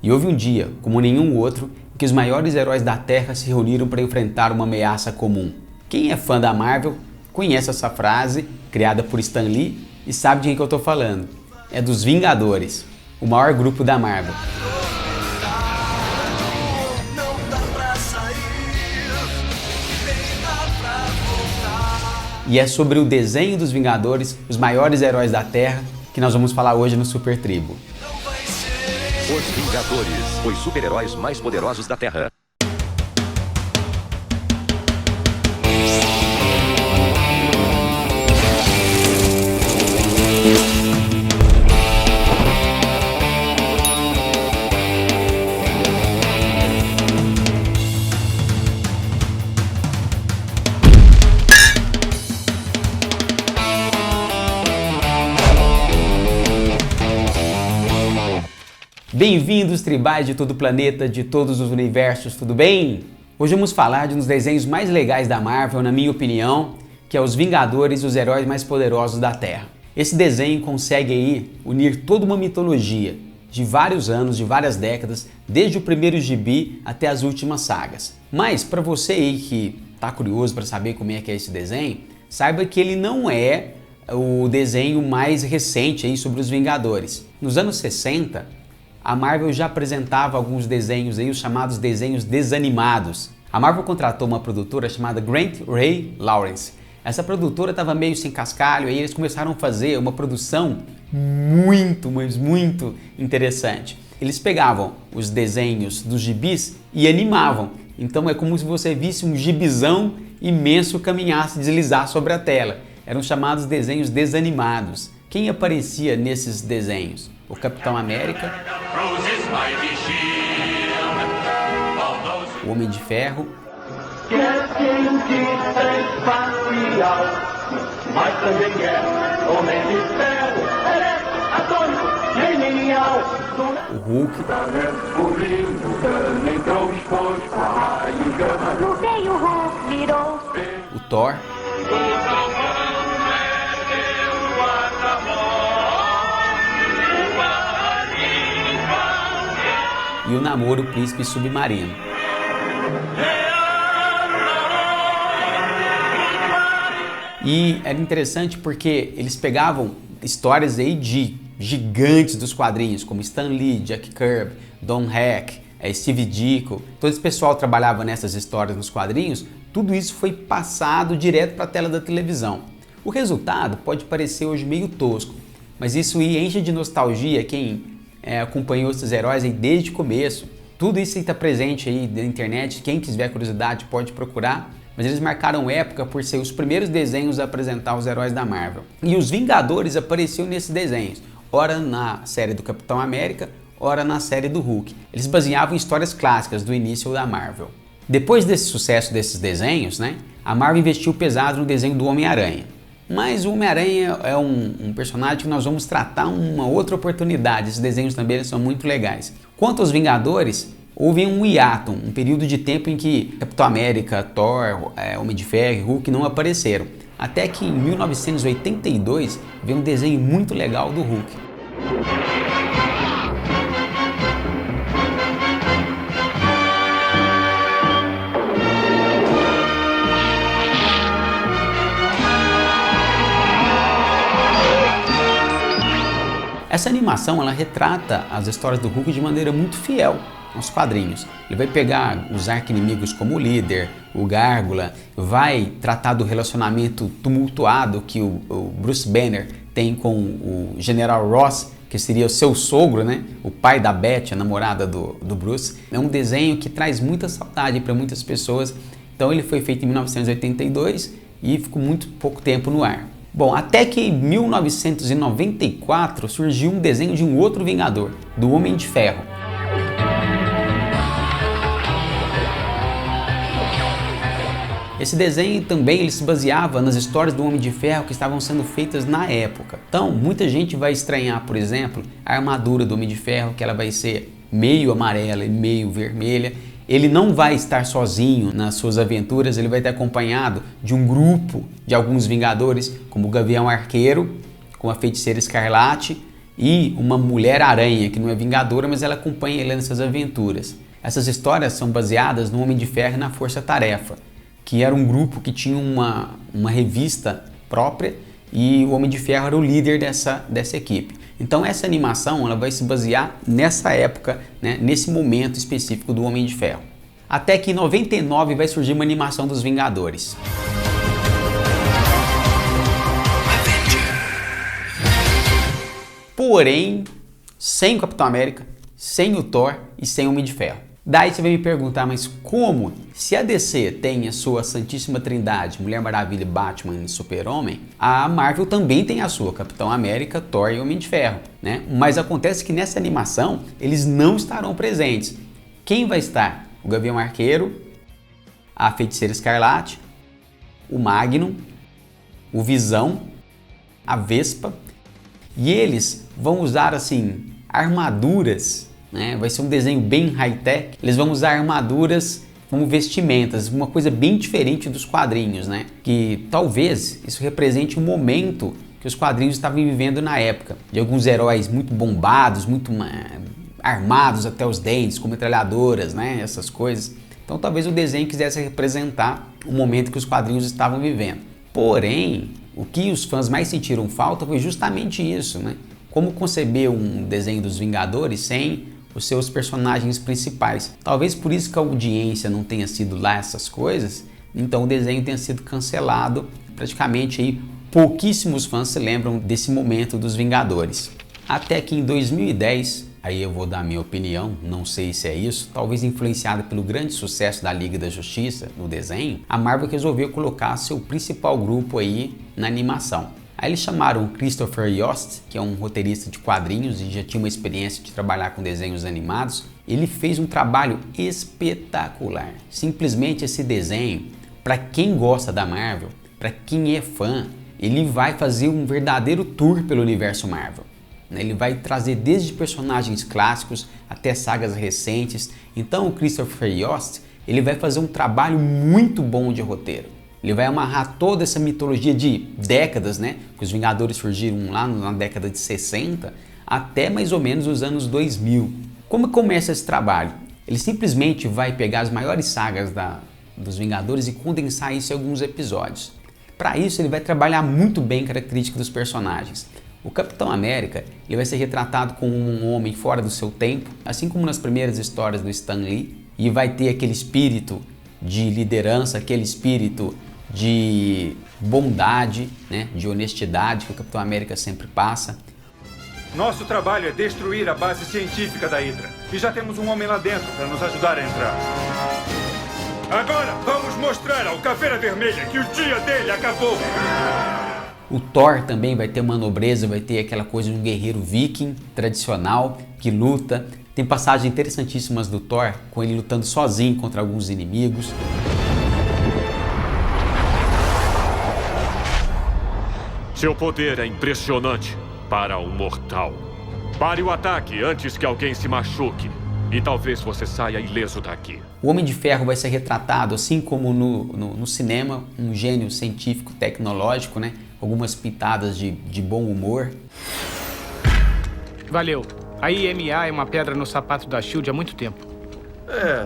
E houve um dia, como nenhum outro, em que os maiores heróis da Terra se reuniram para enfrentar uma ameaça comum. Quem é fã da Marvel conhece essa frase, criada por Stan Lee, e sabe de quem que eu estou falando. É dos Vingadores, o maior grupo da Marvel. E é sobre o desenho dos Vingadores, os maiores heróis da Terra, que nós vamos falar hoje no Super Tribo. Os Vingadores, os super-heróis mais poderosos da Terra. Bem-vindos, tribais de todo o planeta, de todos os universos, tudo bem? Hoje vamos falar de um dos desenhos mais legais da Marvel, na minha opinião, que é os Vingadores, os heróis mais poderosos da Terra. Esse desenho consegue aí unir toda uma mitologia de vários anos, de várias décadas, desde o primeiro gibi até as últimas sagas. Mas para você aí que está curioso para saber como é que é esse desenho, saiba que ele não é o desenho mais recente aí sobre os Vingadores. Nos anos 60, a Marvel já apresentava alguns desenhos aí, os chamados desenhos desanimados. A Marvel contratou uma produtora chamada Grant Ray Lawrence. Essa produtora estava meio sem cascalho, aí eles começaram a fazer uma produção muito interessante. Eles pegavam os desenhos dos gibis e animavam. Então é como se você visse um gibizão imenso caminhar, se deslizar sobre a tela. Eram chamados desenhos desanimados. Quem aparecia nesses desenhos? O Capitão América, o Homem de Ferro, o Hulk, o Thor, e o Namor, o Príncipe Submarino. E era interessante porque eles pegavam histórias aí de gigantes dos quadrinhos, como Stan Lee, Jack Kirby, Don Heck, Steve Ditko. Todo esse pessoal trabalhava nessas histórias nos quadrinhos. Tudo isso foi passado direto para a tela da televisão. O resultado pode parecer hoje meio tosco, mas isso aí enche de nostalgia quem acompanhou esses heróis aí desde o começo. Tudo isso está presente aí na internet, quem tiver curiosidade pode procurar, mas eles marcaram época por ser os primeiros desenhos a apresentar os heróis da Marvel. E os Vingadores apareciam nesses desenhos, ora na série do Capitão América, ora na série do Hulk. Eles baseavam em histórias clássicas do início da Marvel. Depois desse sucesso desses desenhos, a Marvel investiu pesado no desenho do Homem-Aranha. Mas o Homem-Aranha é um personagem que nós vamos tratar uma outra oportunidade. Esses desenhos também são muito legais. Quanto aos Vingadores, houve um hiato, um período de tempo em que Capitão América, Thor, Homem de Ferro e Hulk não apareceram. Até que em 1982 veio um desenho muito legal do Hulk. Essa animação ela retrata as histórias do Hulk de maneira muito fiel aos quadrinhos. Ele vai pegar os arqui-inimigos como o líder, o Gárgula, vai tratar do relacionamento tumultuado que o Bruce Banner tem com o General Ross, que seria o seu sogro, o pai da Beth, a namorada do Bruce. É um desenho que traz muita saudade para muitas pessoas. Então ele foi feito em 1982 e ficou muito pouco tempo no ar. Bom, até que em 1994 surgiu um desenho de um outro Vingador, do Homem de Ferro. Esse desenho também ele se baseava nas histórias do Homem de Ferro que estavam sendo feitas na época. Então, muita gente vai estranhar, por exemplo, a armadura do Homem de Ferro, que ela vai ser meio amarela e meio vermelha. Ele não vai estar sozinho nas suas aventuras, ele vai estar acompanhado de um grupo de alguns Vingadores, como o Gavião Arqueiro, com a Feiticeira Escarlate e uma Mulher-Aranha, que não é Vingadora, mas ela acompanha ele nessas aventuras. Essas histórias são baseadas no Homem de Ferro e na Força Tarefa, que era um grupo que tinha uma revista própria e o Homem de Ferro era o líder dessa equipe. Então essa animação ela vai se basear nessa época, né, nesse momento específico do Homem de Ferro. Até que em 99 vai surgir uma animação dos Vingadores. Porém, sem o Capitão América, sem o Thor e sem o Homem de Ferro. Daí você vai me perguntar, mas como? Se a DC tem a sua Santíssima Trindade, Mulher Maravilha, Batman e Super-Homem, a Marvel também tem a sua Capitão América, Thor e Homem de Ferro, né? Mas acontece que nessa animação eles não estarão presentes. Quem vai estar? O Gavião Arqueiro, a Feiticeira Escarlate, o Magnum, o Visão, a Vespa, e eles vão usar assim armaduras, né? Vai ser um desenho bem high-tech. Eles vão usar armaduras como vestimentas, uma coisa bem diferente dos quadrinhos, né? Que talvez isso represente um momento que os quadrinhos estavam vivendo na época, de alguns heróis muito bombados, muito armados até os dentes, com metralhadoras, né? Essas coisas. Então talvez o desenho quisesse representar o momento que os quadrinhos estavam vivendo. Porém, o que os fãs mais sentiram falta foi justamente isso, né? Como conceber um desenho dos Vingadores sem os seus personagens principais. Talvez por isso que a audiência não tenha sido lá essas coisas, então o desenho tenha sido cancelado. Praticamente aí pouquíssimos fãs se lembram desse momento dos Vingadores. Até que em 2010, aí eu vou dar a minha opinião, não sei se é isso, talvez influenciada pelo grande sucesso da Liga da Justiça no desenho, a Marvel resolveu colocar seu principal grupo aí na animação. Aí eles chamaram Christopher Yost, que é um roteirista de quadrinhos e já tinha uma experiência de trabalhar com desenhos animados. Ele fez um trabalho espetacular. Simplesmente esse desenho, para quem gosta da Marvel, para quem é fã, ele vai fazer um verdadeiro tour pelo universo Marvel. Ele vai trazer desde personagens clássicos até sagas recentes. Então o Christopher Yost, ele vai fazer um trabalho muito bom de roteiro. Ele vai amarrar toda essa mitologia de décadas, né? Que os Vingadores surgiram lá na década de 60 até mais ou menos os anos 2000. Como começa esse trabalho? Ele simplesmente vai pegar as maiores sagas dos Vingadores e condensar isso em alguns episódios. Para isso ele vai trabalhar muito bem a característica dos personagens. O Capitão América ele vai ser retratado como um homem fora do seu tempo, assim como nas primeiras histórias do Stan Lee, e vai ter aquele espírito de liderança, aquele espírito de bondade, né, de honestidade que o Capitão América sempre passa. Nosso trabalho é destruir a base científica da Hydra. E já temos um homem lá dentro para nos ajudar a entrar. Agora vamos mostrar ao Caveira Vermelha que o dia dele acabou. O Thor também vai ter uma nobreza, vai ter aquela coisa de um guerreiro viking tradicional que luta. Tem passagens interessantíssimas do Thor com ele lutando sozinho contra alguns inimigos. Seu poder é impressionante para um mortal. Pare o ataque antes que alguém se machuque e talvez você saia ileso daqui. O Homem de Ferro vai ser retratado, assim como no cinema, um gênio científico tecnológico, né? Algumas pitadas de bom humor. Valeu. A IMA é uma pedra no sapato da SHIELD há muito tempo.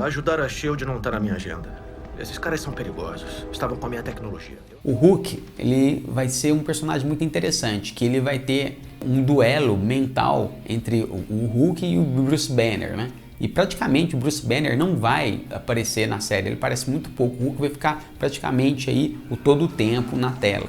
Ajudar a SHIELD não tá na minha agenda. Esses caras são perigosos. Estavam com a minha tecnologia. O Hulk, ele vai ser um personagem muito interessante, que ele vai ter um duelo mental entre o Hulk e o Bruce Banner, né? E praticamente o Bruce Banner não vai aparecer na série, ele aparece muito pouco. O Hulk vai ficar praticamente aí todo o tempo na tela.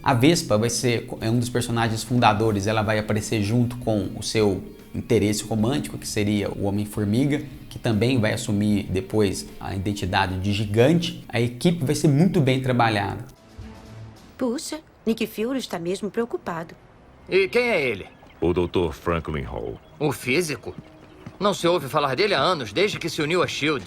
A Vespa é um dos personagens fundadores, ela vai aparecer junto com o seu interesse romântico, que seria o Homem-Formiga, que também vai assumir depois a identidade de Gigante. A equipe vai ser muito bem trabalhada. Puxa, Nick Fury está mesmo preocupado. E quem é ele? O Dr. Franklin Hall. O físico? Não se ouve falar dele há anos, desde que se uniu à SHIELD.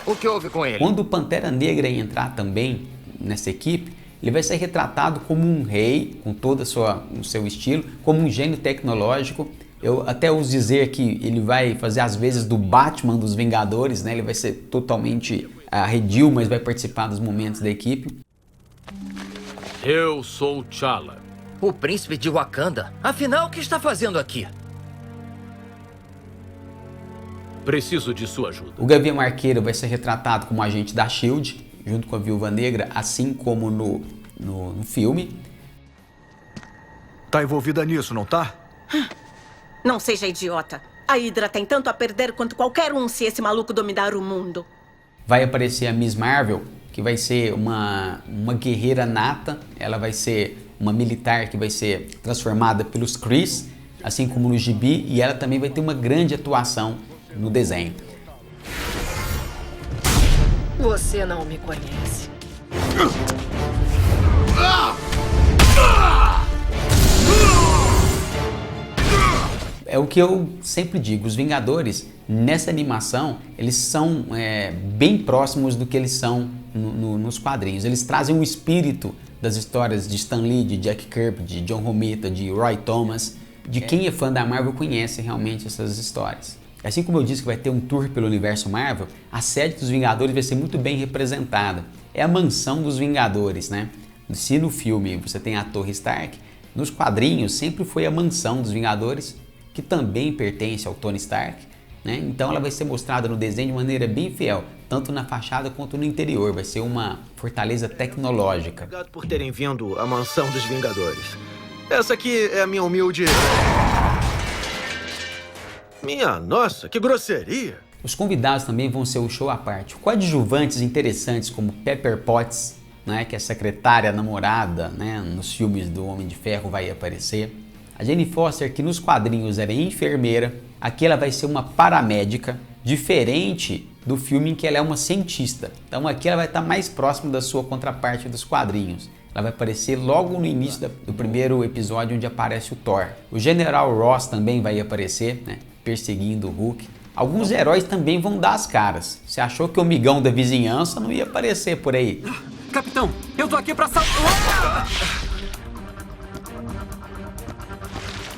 O que houve com ele? Quando o Pantera Negra entrar também nessa equipe, ele vai ser retratado como um rei, com todo o seu estilo, como um gênio tecnológico. Eu até ouso dizer que ele vai fazer as vezes do Batman dos Vingadores, né? Ele vai ser totalmente arredio, mas vai participar dos momentos da equipe. Eu sou T'Challa. O príncipe de Wakanda. Afinal, o que está fazendo aqui? Preciso de sua ajuda. O Gavião Arqueiro vai ser retratado como agente da SHIELD, junto com a Viúva Negra, assim como no filme. Tá envolvida nisso, não tá? Não seja idiota. A Hydra tem tanto a perder quanto qualquer um se esse maluco dominar o mundo. Vai aparecer a Miss Marvel, que vai ser uma guerreira nata. Ela vai ser uma militar que vai ser transformada pelos Krees, assim como no gibi, e ela também vai ter uma grande atuação no desenho. Você não me conhece. É o que eu sempre digo, os Vingadores, nessa animação, eles são bem próximos do que eles são nos quadrinhos. Eles trazem o espírito das histórias de Stan Lee, de Jack Kirby, de John Romita, de Roy Thomas. De quem é fã da Marvel conhece realmente essas histórias. Assim como eu disse que vai ter um tour pelo universo Marvel, a sede dos Vingadores vai ser muito bem representada. É a mansão dos Vingadores, né? Se no filme você tem a Torre Stark, nos quadrinhos sempre foi a mansão dos Vingadores, que também pertence ao Tony Stark, né? Então ela vai ser mostrada no desenho de maneira bem fiel, tanto na fachada quanto no interior. Vai ser uma fortaleza tecnológica. Obrigado por terem vindo à mansão dos Vingadores. Essa aqui é a minha humilde... Minha nossa, que grosseria! Os convidados também vão ser o show à parte. Coadjuvantes interessantes como Pepper Potts, né, que é a secretária namorada, né, nos filmes do Homem de Ferro, vai aparecer. A Jane Foster, que nos quadrinhos era enfermeira, aqui ela vai ser uma paramédica, diferente do filme em que ela é uma cientista. Então aqui ela vai estar mais próxima da sua contraparte dos quadrinhos. Ela vai aparecer logo no início do primeiro episódio, onde aparece o Thor. O General Ross também vai aparecer, né, perseguindo o Hulk. Alguns heróis também vão dar as caras. Você achou que o migão da vizinhança não ia aparecer por aí? Capitão, eu tô aqui pra salvar...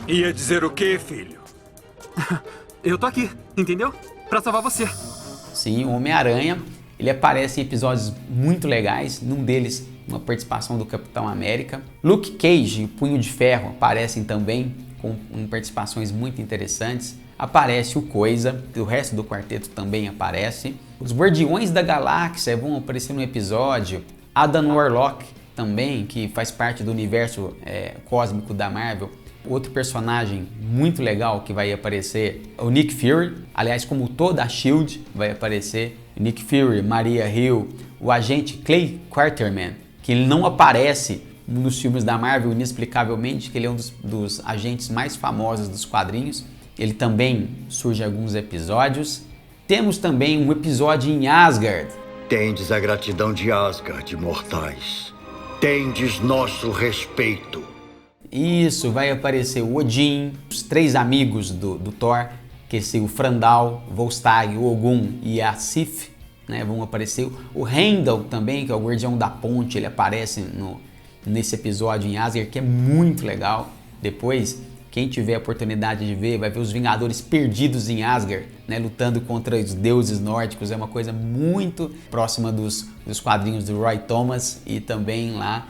Ia dizer o quê, filho? Eu tô aqui, entendeu? Pra salvar você. Sim, o Homem-Aranha, ele aparece em episódios muito legais, num deles uma participação do Capitão América. Luke Cage e o Punho de Ferro aparecem também, com participações muito interessantes. Aparece o Coisa, o resto do quarteto também aparece. Os Guardiões da Galáxia vão aparecer no episódio. Adam Warlock também, que faz parte do universo cósmico da Marvel. Outro personagem muito legal que vai aparecer é o Nick Fury. Aliás, como toda a SHIELD vai aparecer. Nick Fury, Maria Hill, o agente Clay Quarterman, que ele não aparece nos filmes da Marvel inexplicavelmente, que ele é um dos agentes mais famosos dos quadrinhos. Ele também surge em alguns episódios. Temos também um episódio em Asgard. Tendes a gratidão de Asgard, mortais. Tendes nosso respeito. Isso, vai aparecer o Odin, os três amigos do Thor, que são o Frandal, Volstagg, o Ogum e a Sif, né, vão aparecer. O Heimdall também, que é o guardião da ponte, ele aparece nesse episódio em Asgard, que é muito legal. Depois, quem tiver a oportunidade de ver, vai ver os Vingadores perdidos em Asgard, né, lutando contra os deuses nórdicos. É uma coisa muito próxima dos quadrinhos do Roy Thomas e também lá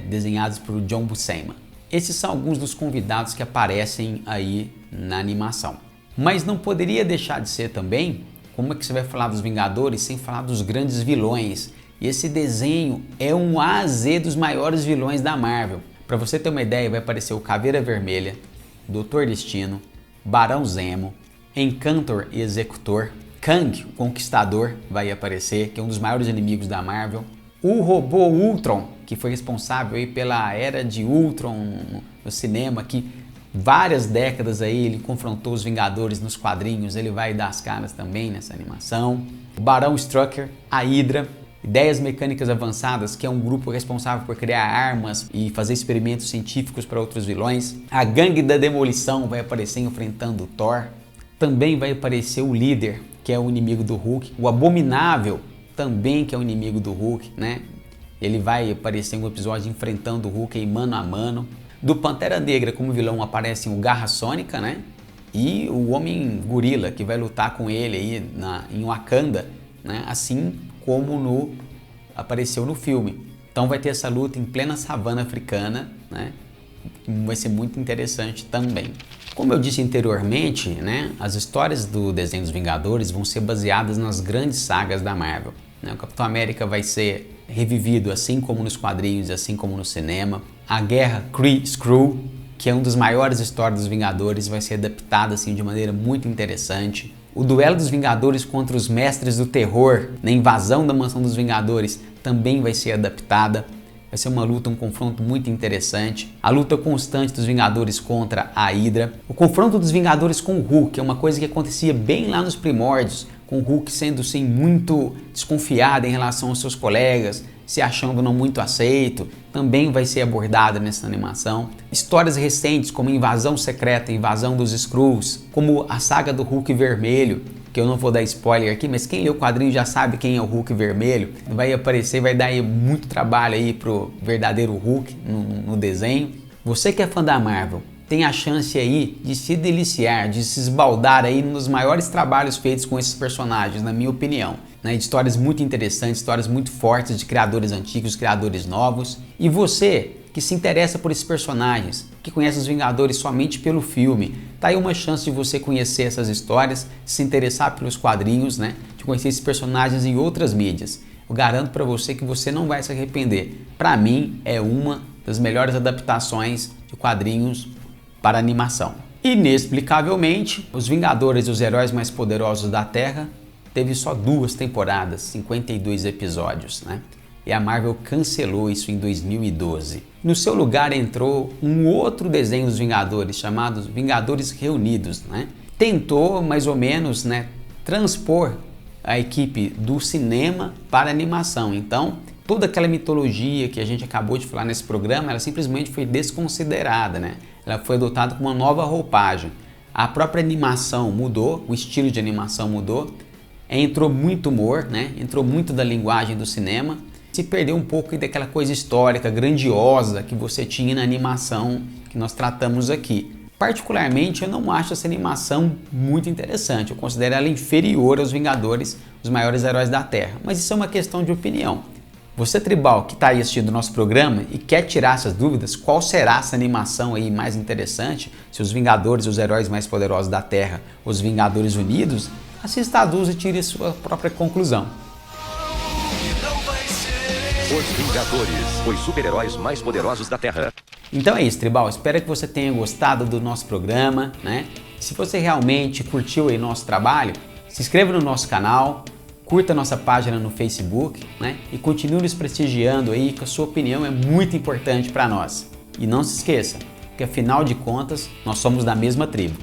desenhados por John Buscema. Esses são alguns dos convidados que aparecem aí na animação. Mas não poderia deixar de ser também, como é que você vai falar dos Vingadores sem falar dos grandes vilões? E esse desenho é um A a Z dos maiores vilões da Marvel. Para você ter uma ideia, vai aparecer o Caveira Vermelha, Doutor Destino, Barão Zemo, Encantor e Executor, Kang, o Conquistador, vai aparecer, que é um dos maiores inimigos da Marvel. O Robô Ultron, que foi responsável aí pela era de Ultron no cinema, que várias décadas aí ele confrontou os Vingadores nos quadrinhos, ele vai dar as caras também nessa animação. O Barão Strucker, a Hydra, Ideias Mecânicas Avançadas, que é um grupo responsável por criar armas e fazer experimentos científicos para outros vilões. A Gangue da Demolição vai aparecer enfrentando o Thor. Também vai aparecer o Líder, que é o inimigo do Hulk. O Abominável, também que é o inimigo do Hulk, né? Ele vai aparecer em um episódio enfrentando o Hulk em mano a mano. Do Pantera Negra como vilão aparecem o Garra Sônica, né? E o Homem Gorila, que vai lutar com ele aí em Wakanda, né? Assim como apareceu no filme. Então vai ter essa luta em plena savana africana, né? Vai ser muito interessante também. Como eu disse anteriormente, né? As histórias do desenho dos Vingadores vão ser baseadas nas grandes sagas da Marvel, né? O Capitão América vai ser revivido assim como nos quadrinhos, assim como no cinema. A guerra Kree-Skrull, que é uma das maiores histórias dos Vingadores, vai ser adaptada assim de maneira muito interessante. O duelo dos Vingadores contra os Mestres do Terror na invasão da Mansão dos Vingadores também vai ser adaptada. Vai ser uma luta, um confronto muito interessante. A luta constante dos Vingadores contra a Hydra. O confronto dos Vingadores com o Hulk é uma coisa que acontecia bem lá nos primórdios, com o Hulk sendo assim, muito desconfiado em relação aos seus colegas, se achando não muito aceito, também vai ser abordada nessa animação. Histórias recentes como Invasão Secreta, Invasão dos Skrulls, como a saga do Hulk Vermelho, que eu não vou dar spoiler aqui, mas quem lê o quadrinho já sabe quem é o Hulk Vermelho. Vai aparecer, vai dar aí muito trabalho aí pro verdadeiro Hulk no desenho. Você que é fã da Marvel, tem a chance aí de se deliciar, de se esbaldar aí nos maiores trabalhos feitos com esses personagens, na minha opinião. Né? De histórias muito interessantes, histórias muito fortes de criadores antigos, criadores novos. E você que se interessa por esses personagens, que conhece os Vingadores somente pelo filme, tá aí uma chance de você conhecer essas histórias, se interessar pelos quadrinhos, né? De conhecer esses personagens em outras mídias. Eu garanto para você que você não vai se arrepender. Para mim, é uma das melhores adaptações de quadrinhos para animação. Inexplicavelmente, Os Vingadores e os Heróis Mais Poderosos da Terra teve só 2 temporadas, 52 episódios, né? E a Marvel cancelou isso em 2012. No seu lugar entrou um outro desenho dos Vingadores, chamado Vingadores Reunidos, né? Tentou, mais ou menos, né, transpor a equipe do cinema para a animação. Então, toda aquela mitologia que a gente acabou de falar nesse programa, ela simplesmente foi desconsiderada, né? Ela foi adotada com uma nova roupagem. A própria animação mudou, o estilo de animação mudou, entrou muito humor, né? Entrou muito da linguagem do cinema, se perdeu um pouco daquela coisa histórica, grandiosa que você tinha na animação que nós tratamos aqui. Particularmente, eu não acho essa animação muito interessante, eu considero ela inferior aos Vingadores, os maiores heróis da Terra, mas isso é uma questão de opinião. Você, tribal, que está aí assistindo o nosso programa e quer tirar essas dúvidas, qual será essa animação aí mais interessante, se os Vingadores, os heróis mais poderosos da Terra, os Vingadores Unidos, assista a 2 e tire a sua própria conclusão. Os Vingadores, os super-heróis mais poderosos da Terra. Então é isso, tribal. Espero que você tenha gostado do nosso programa, né? Se você realmente curtiu aí nosso trabalho, se inscreva no nosse canal, curta a nossa página no Facebook, né? E continue nos prestigiando aí, que a sua opinião é muito importante para nós. E não se esqueça, que afinal de contas, nós somos da mesma tribo.